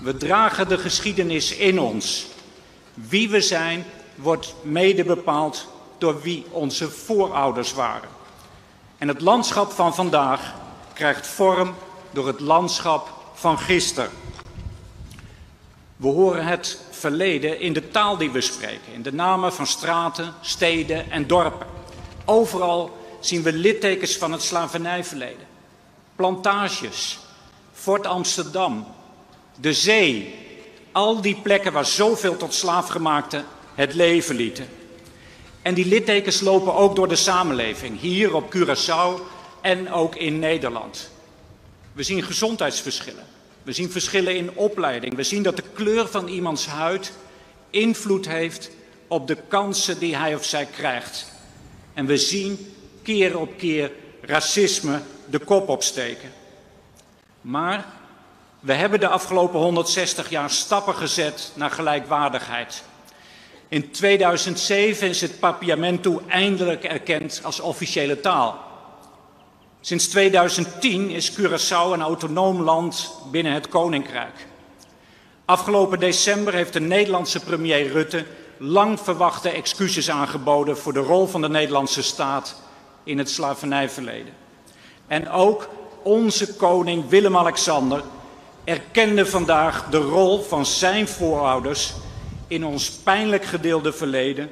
We dragen de geschiedenis in ons. Wie we zijn wordt mede bepaald door wie onze voorouders waren. En het landschap van vandaag krijgt vorm door het landschap van gisteren. We horen het verleden in de taal die we spreken, in de namen van straten, steden en dorpen. Overal zien we littekens van het slavernijverleden. Plantages, Fort Amsterdam, de zee. Al die plekken waar zoveel tot slaafgemaakten het leven lieten. En die littekens lopen ook door de samenleving, hier op Curaçao en ook in Nederland. We zien gezondheidsverschillen. We zien verschillen in opleiding. We zien dat de kleur van iemands huid invloed heeft op de kansen die hij of zij krijgt. En we zien keer op keer racisme de kop opsteken. Maar we hebben de afgelopen 160 jaar stappen gezet naar gelijkwaardigheid. In 2007 is het Papiamento eindelijk erkend als officiële taal. Sinds 2010 is Curaçao een autonoom land binnen het Koninkrijk. Afgelopen december heeft de Nederlandse premier Rutte lang verwachte excuses aangeboden voor de rol van de Nederlandse staat in het slavernijverleden. En ook onze koning Willem-Alexander erkende vandaag de rol van zijn voorouders in ons pijnlijk gedeelde verleden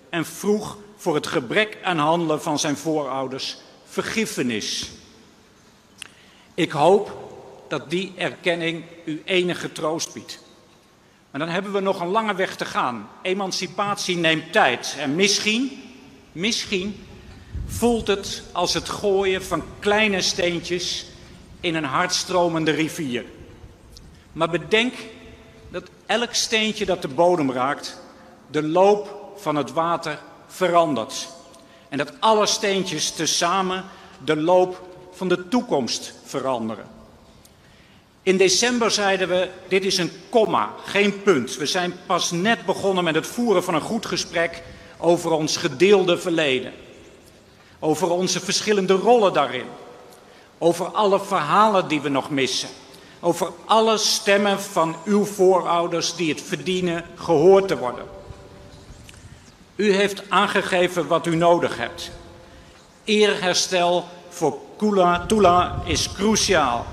en vroeg voor het gebrek aan handelen van zijn voorouders vergiffenis. Ik hoop dat die erkenning u enige troost biedt. Maar dan hebben we nog een lange weg te gaan. Emancipatie neemt tijd en misschien voelt het als het gooien van kleine steentjes in een hardstromende rivier. Maar bedenk dat elk steentje dat de bodem raakt, de loop van het water verandert. En dat alle steentjes tezamen de loop van de toekomst veranderen. In december zeiden we, dit is een komma, geen punt. We zijn pas net begonnen met het voeren van een goed gesprek over ons gedeelde verleden. Over onze verschillende rollen daarin. Over alle verhalen die we nog missen. Over alle stemmen van uw voorouders die het verdienen gehoord te worden. U heeft aangegeven wat u nodig hebt. Eerherstel voor Tula is cruciaal.